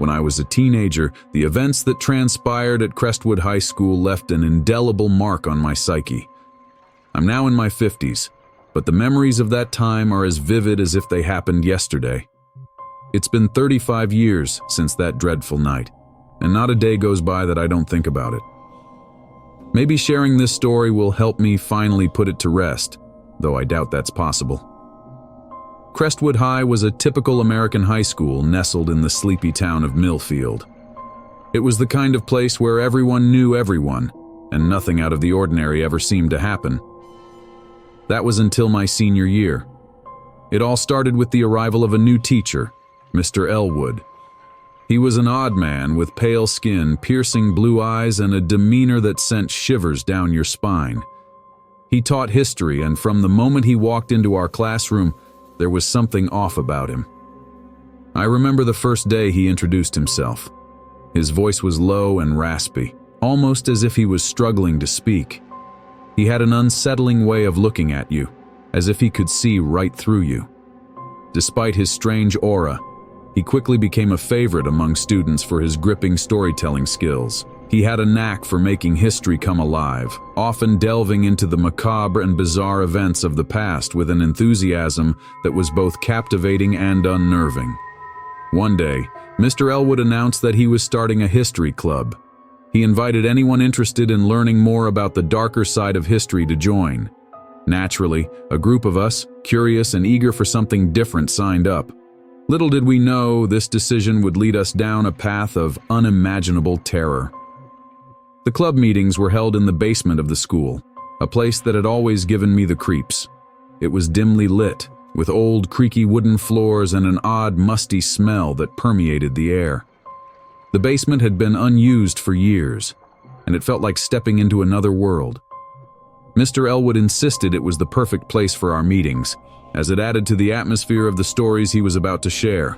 When I was a teenager, the events that transpired at Crestwood High School left an indelible mark on my psyche. I'm now in my 50s, but the memories of that time are as vivid as if they happened yesterday. It's been 35 years since that dreadful night, and not a day goes by that I don't think about it. Maybe sharing this story will help me finally put it to rest, though I doubt that's possible. Crestwood High was a typical American high school nestled in the sleepy town of Millfield. It was the kind of place where everyone knew everyone, and nothing out of the ordinary ever seemed to happen. That was until my senior year. It all started with the arrival of a new teacher, Mr. Elwood. He was an odd man with pale skin, piercing blue eyes, and a demeanor that sent shivers down your spine. He taught history, and from the moment he walked into our classroom, there was something off about him. I remember the first day he introduced himself. His voice was low and raspy, almost as if he was struggling to speak. He had an unsettling way of looking at you, as if he could see right through you. Despite his strange aura, he quickly became a favorite among students for his gripping storytelling skills. He had a knack for making history come alive, often delving into the macabre and bizarre events of the past with an enthusiasm that was both captivating and unnerving. One day, Mr. Elwood announced that he was starting a history club. He invited anyone interested in learning more about the darker side of history to join. Naturally, a group of us, curious and eager for something different, signed up. Little did we know this decision would lead us down a path of unimaginable terror. The club meetings were held in the basement of the school, a place that had always given me the creeps. It was dimly lit, with old creaky wooden floors and an odd musty smell that permeated the air. The basement had been unused for years, and it felt like stepping into another world. Mr. Elwood insisted it was the perfect place for our meetings, as it added to the atmosphere of the stories he was about to share.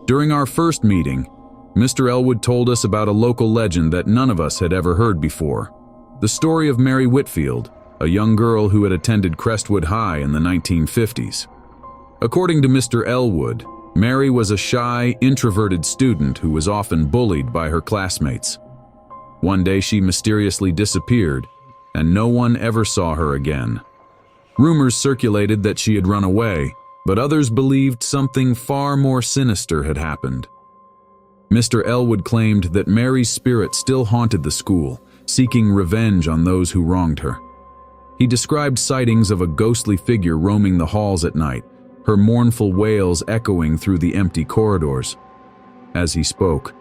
During our first meeting, Mr. Elwood told us about a local legend that none of us had ever heard before. The story of Mary Whitfield, a young girl who had attended Crestwood High in the 1950s. According to Mr. Elwood, Mary was a shy, introverted student who was often bullied by her classmates. One day she mysteriously disappeared, and no one ever saw her again. Rumors circulated that she had run away, but others believed something far more sinister had happened. Mr. Elwood claimed that Mary's spirit still haunted the school, seeking revenge on those who wronged her. He described sightings of a ghostly figure roaming the halls at night, her mournful wails echoing through the empty corridors. As he spoke,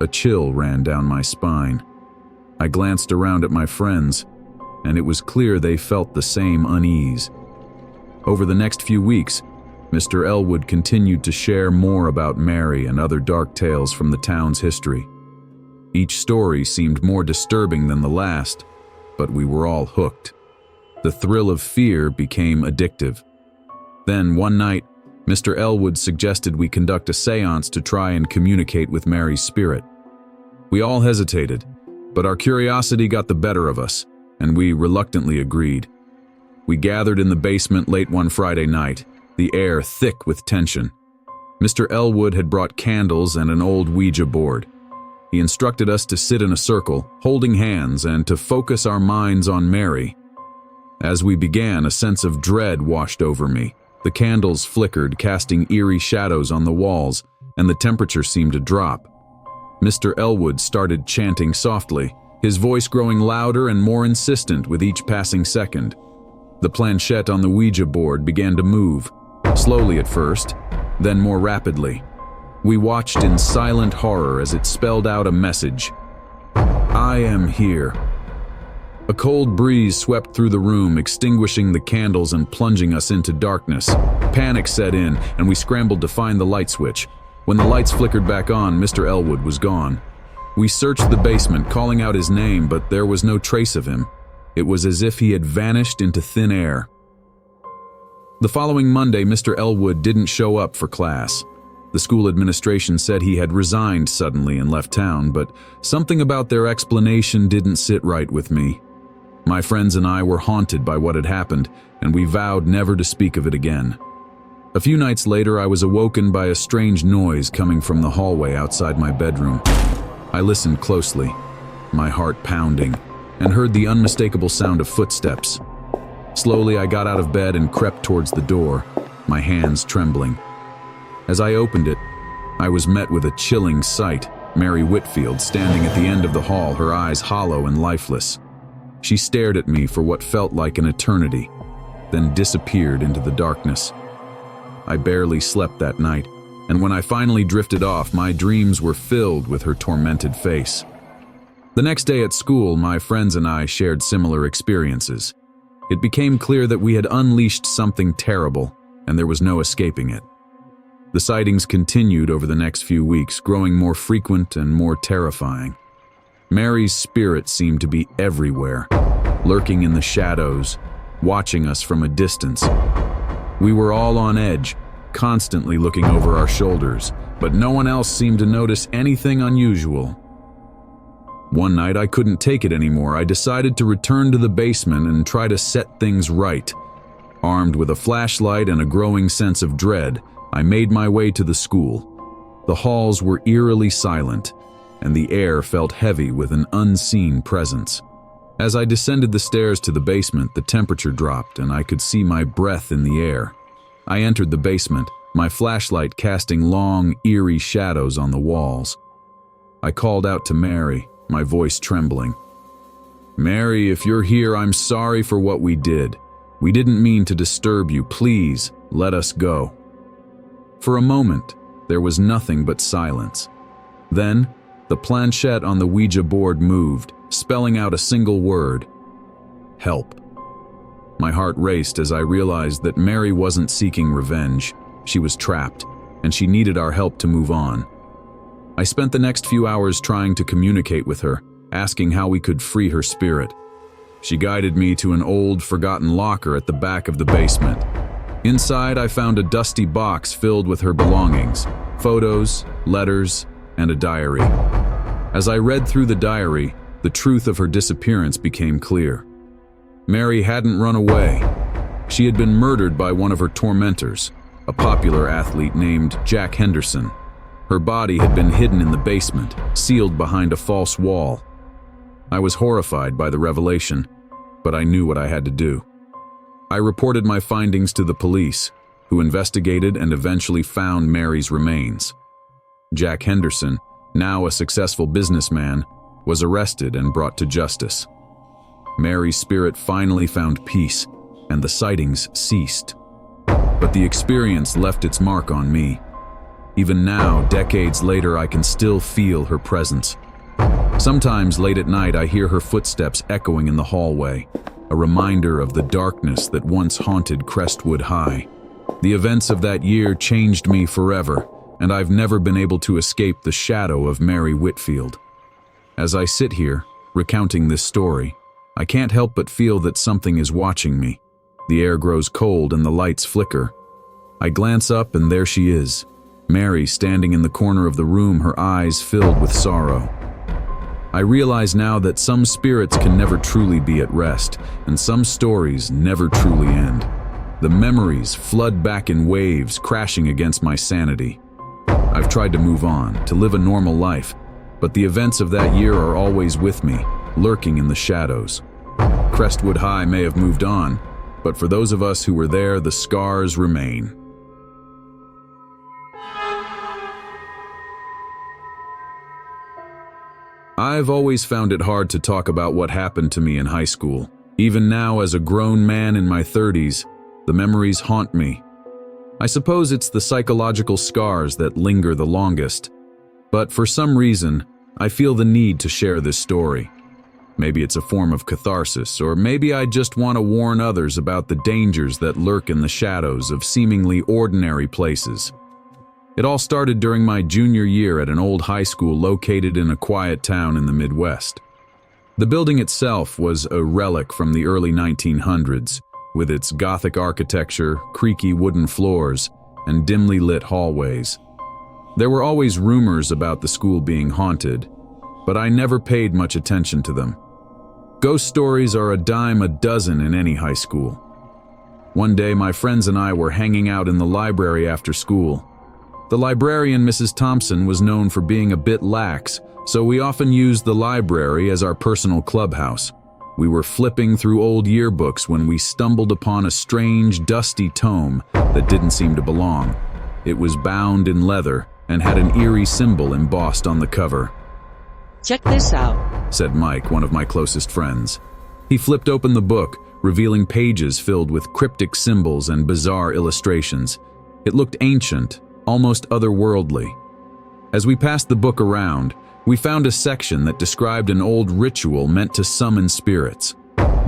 a chill ran down my spine. I glanced around at my friends, and it was clear they felt the same unease. Over the next few weeks, Mr. Elwood continued to share more about Mary and other dark tales from the town's history. Each story seemed more disturbing than the last, but we were all hooked. The thrill of fear became addictive. Then, one night, Mr. Elwood suggested we conduct a séance to try and communicate with Mary's spirit. We all hesitated, but our curiosity got the better of us, and we reluctantly agreed. We gathered in the basement late one Friday night, the air thick with tension. Mr. Elwood had brought candles and an old Ouija board. He instructed us to sit in a circle, holding hands, and to focus our minds on Mary. As we began, a sense of dread washed over me. The candles flickered, casting eerie shadows on the walls, and the temperature seemed to drop. Mr. Elwood started chanting softly, his voice growing louder and more insistent with each passing second. The planchette on the Ouija board began to move, slowly at first, then more rapidly. We watched in silent horror as it spelled out a message. "I am here." A cold breeze swept through the room, extinguishing the candles and plunging us into darkness. Panic set in, and we scrambled to find the light switch. When the lights flickered back on, Mr. Elwood was gone. We searched the basement, calling out his name, but there was no trace of him. It was as if he had vanished into thin air. The following Monday, Mr. Elwood didn't show up for class. The school administration said he had resigned suddenly and left town, but something about their explanation didn't sit right with me. My friends and I were haunted by what had happened, and we vowed never to speak of it again. A few nights later, I was awoken by a strange noise coming from the hallway outside my bedroom. I listened closely, my heart pounding, and heard the unmistakable sound of footsteps. Slowly, I got out of bed and crept towards the door, my hands trembling. As I opened it, I was met with a chilling sight. Mary Whitfield standing at the end of the hall, her eyes hollow and lifeless. She stared at me for what felt like an eternity, then disappeared into the darkness. I barely slept that night, and when I finally drifted off, my dreams were filled with her tormented face. The next day at school, my friends and I shared similar experiences. It became clear that we had unleashed something terrible, and there was no escaping it. The sightings continued over the next few weeks, growing more frequent and more terrifying. Mary's spirit seemed to be everywhere, lurking in the shadows, watching us from a distance. We were all on edge, constantly looking over our shoulders, but no one else seemed to notice anything unusual. One night I couldn't take it anymore. I decided to return to the basement and try to set things right. Armed with a flashlight and a growing sense of dread, I made my way to the school. The halls were eerily silent, and the air felt heavy with an unseen presence. As I descended the stairs to the basement, the temperature dropped and I could see my breath in the air. I entered the basement, my flashlight casting long, eerie shadows on the walls. I called out to Mary, my voice trembling. "Mary, if you're here, I'm sorry for what we did. We didn't mean to disturb you. Please, let us go." For a moment, there was nothing but silence. Then, the planchette on the Ouija board moved, spelling out a single word: help. My heart raced as I realized that Mary wasn't seeking revenge. She was trapped, and she needed our help to move on. I spent the next few hours trying to communicate with her, asking how we could free her spirit. She guided me to an old, forgotten locker at the back of the basement. Inside, I found a dusty box filled with her belongings, photos, letters, and a diary. As I read through the diary, the truth of her disappearance became clear. Mary hadn't run away. She had been murdered by one of her tormentors, a popular athlete named Jack Henderson. Her body had been hidden in the basement, sealed behind a false wall. I was horrified by the revelation, but I knew what I had to do. I reported my findings to the police, who investigated and eventually found Mary's remains. Jack Henderson, now a successful businessman, was arrested and brought to justice. Mary's spirit finally found peace, and the sightings ceased. But the experience left its mark on me. Even now, decades later, I can still feel her presence. Sometimes late at night, I hear her footsteps echoing in the hallway, a reminder of the darkness that once haunted Crestwood High. The events of that year changed me forever, and I've never been able to escape the shadow of Mary Whitfield. As I sit here, recounting this story, I can't help but feel that something is watching me. The air grows cold and the lights flicker. I glance up and there she is, Mary standing in the corner of the room, her eyes filled with sorrow. I realize now that some spirits can never truly be at rest, and some stories never truly end. The memories flood back in waves, crashing against my sanity. I've tried to move on, to live a normal life, but the events of that year are always with me, lurking in the shadows. Crestwood High may have moved on, but for those of us who were there, the scars remain. I've always found it hard to talk about what happened to me in high school. Even now, as a grown man in my 30s, the memories haunt me. I suppose it's the psychological scars that linger the longest. But for some reason, I feel the need to share this story. Maybe it's a form of catharsis, or maybe I just want to warn others about the dangers that lurk in the shadows of seemingly ordinary places. It all started during my junior year at an old high school located in a quiet town in the Midwest. The building itself was a relic from the early 1900s, with its Gothic architecture, creaky wooden floors, and dimly lit hallways. There were always rumors about the school being haunted, but I never paid much attention to them. Ghost stories are a dime a dozen in any high school. One day, my friends and I were hanging out in the library after school. The librarian, Mrs. Thompson, was known for being a bit lax, so we often used the library as our personal clubhouse. We were flipping through old yearbooks when we stumbled upon a strange, dusty tome that didn't seem to belong. It was bound in leather and had an eerie symbol embossed on the cover. "Check this out," said Mike, one of my closest friends. He flipped open the book, revealing pages filled with cryptic symbols and bizarre illustrations. It looked ancient, almost otherworldly. As we passed the book around, we found a section that described an old ritual meant to summon spirits.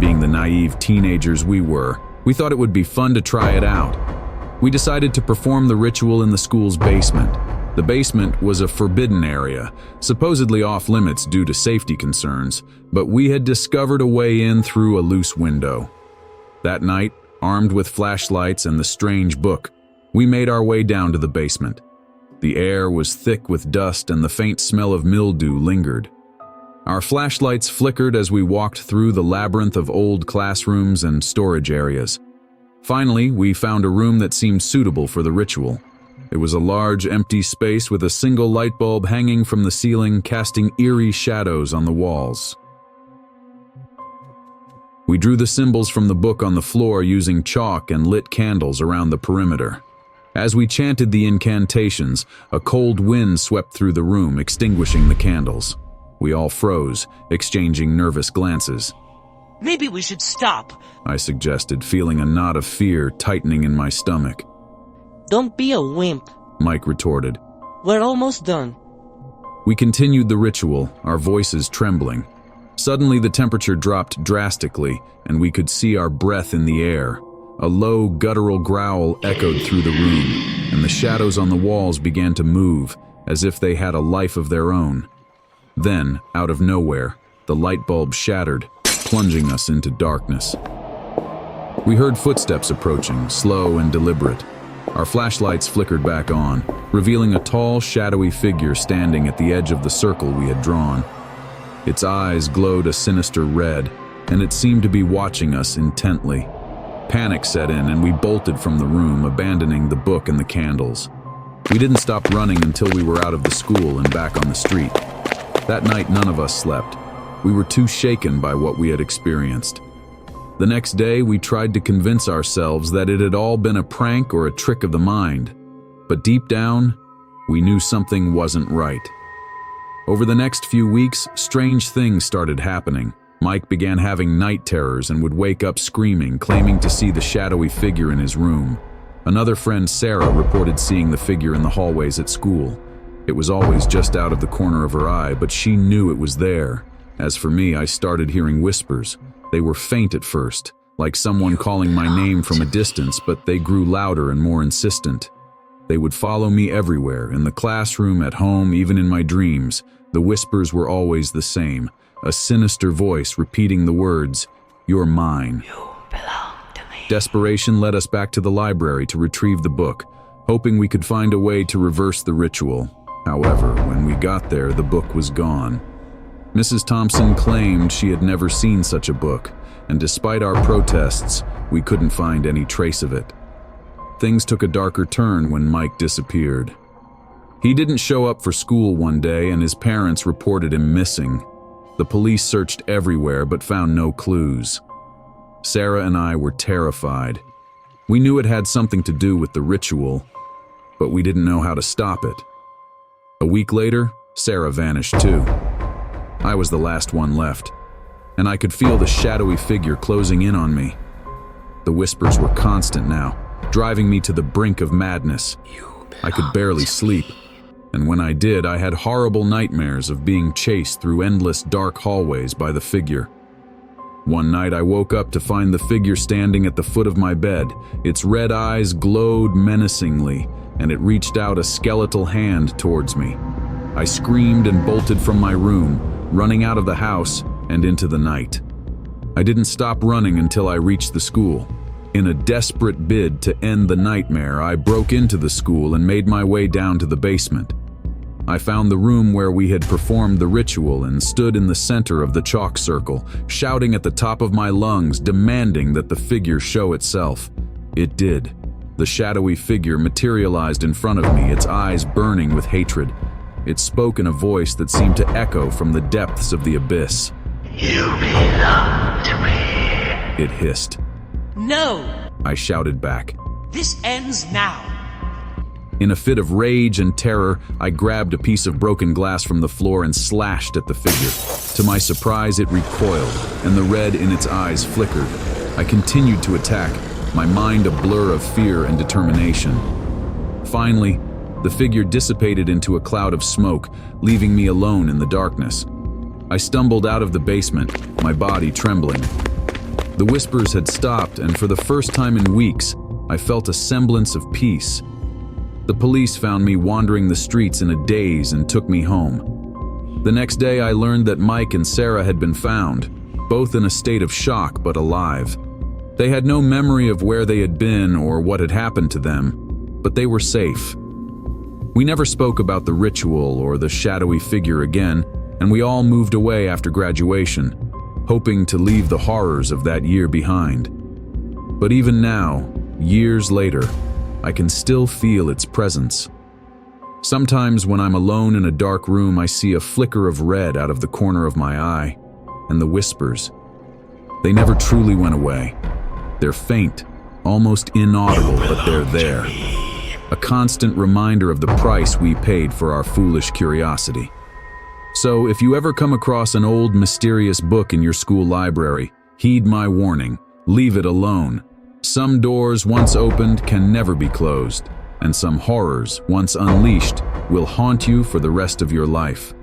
Being the naive teenagers we were, we thought it would be fun to try it out. We decided to perform the ritual in the school's basement. The basement was a forbidden area, supposedly off limits due to safety concerns, but we had discovered a way in through a loose window. That night, armed with flashlights and the strange book, we made our way down to the basement. The air was thick with dust and the faint smell of mildew lingered. Our flashlights flickered as we walked through the labyrinth of old classrooms and storage areas. Finally, we found a room that seemed suitable for the ritual. It was a large, empty space with a single light bulb hanging from the ceiling, casting eerie shadows on the walls. We drew the symbols from the book on the floor using chalk and lit candles around the perimeter. As we chanted the incantations, a cold wind swept through the room, extinguishing the candles. We all froze, exchanging nervous glances. "Maybe we should stop," I suggested, feeling a knot of fear tightening in my stomach. "Don't be a wimp," Mike retorted. "We're almost done." We continued the ritual, our voices trembling. Suddenly the temperature dropped drastically, and we could see our breath in the air. A low, guttural growl echoed through the room, and the shadows on the walls began to move, as if they had a life of their own. Then, out of nowhere, the light bulb shattered, plunging us into darkness. We heard footsteps approaching, slow and deliberate. Our flashlights flickered back on, revealing a tall, shadowy figure standing at the edge of the circle we had drawn. Its eyes glowed a sinister red, and it seemed to be watching us intently. Panic set in, and we bolted from the room, abandoning the book and the candles. We didn't stop running until we were out of the school and back on the street. That night, none of us slept. We were too shaken by what we had experienced. The next day, we tried to convince ourselves that it had all been a prank or a trick of the mind. But deep down, we knew something wasn't right. Over the next few weeks, strange things started happening. Mike began having night terrors and would wake up screaming, claiming to see the shadowy figure in his room. Another friend, Sarah, reported seeing the figure in the hallways at school. It was always just out of the corner of her eye, but she knew it was there. As for me, I started hearing whispers. They were faint at first, like someone calling my name from a distance, but they grew louder and more insistent. They would follow me everywhere, in the classroom, at home, even in my dreams. The whispers were always the same, a sinister voice repeating the words, "You're mine." "You belong to me." Desperation led us back to the library to retrieve the book, hoping we could find a way to reverse the ritual. However, when we got there, the book was gone. Mrs. Thompson claimed she had never seen such a book, and despite our protests, we couldn't find any trace of it. Things took a darker turn when Mike disappeared. He didn't show up for school one day, and his parents reported him missing. The police searched everywhere but found no clues. Sarah and I were terrified. We knew it had something to do with the ritual, but we didn't know how to stop it. A week later, Sarah vanished too. I was the last one left, and I could feel the shadowy figure closing in on me. The whispers were constant now, driving me to the brink of madness. I could barely sleep, and when I did, I had horrible nightmares of being chased through endless dark hallways by the figure. One night I woke up to find the figure standing at the foot of my bed. Its red eyes glowed menacingly, and it reached out a skeletal hand towards me. I screamed and bolted from my room, running out of the house and into the night. I didn't stop running until I reached the school. In a desperate bid to end the nightmare, I broke into the school and made my way down to the basement. I found the room where we had performed the ritual and stood in the center of the chalk circle, shouting at the top of my lungs, demanding that the figure show itself. It did. The shadowy figure materialized in front of me, its eyes burning with hatred. It spoke in a voice that seemed to echo from the depths of the abyss. You belong to me. It hissed. No! I shouted back. This ends now. In a fit of rage and terror, I grabbed a piece of broken glass from the floor and slashed at the figure. To my surprise, it recoiled, and the red in its eyes flickered. I continued to attack, my mind a blur of fear and determination. Finally, the figure dissipated into a cloud of smoke, leaving me alone in the darkness. I stumbled out of the basement, my body trembling. The whispers had stopped, and for the first time in weeks, I felt a semblance of peace. The police found me wandering the streets in a daze and took me home. The next day, I learned that Mike and Sarah had been found, both in a state of shock but alive. They had no memory of where they had been or what had happened to them, but they were safe. We never spoke about the ritual or the shadowy figure again, and we all moved away after graduation, hoping to leave the horrors of that year behind. But even now, years later, I can still feel its presence. Sometimes when I'm alone in a dark room, I see a flicker of red out of the corner of my eye, and the whispers. They never truly went away. They're faint, almost inaudible, but they're there. A constant reminder of the price we paid for our foolish curiosity. So if you ever come across an old mysterious book in your school library, heed my warning, leave it alone. Some doors once opened can never be closed, and some horrors once unleashed will haunt you for the rest of your life.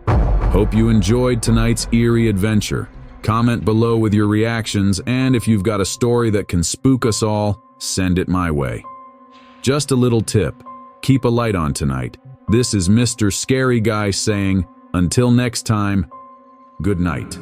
Hope you enjoyed tonight's eerie adventure. Comment below with your reactions, and if you've got a story that can spook us all, send it my way. Just a little tip, keep a light on tonight. This is Mr. Scary Guy saying, until next time, good night.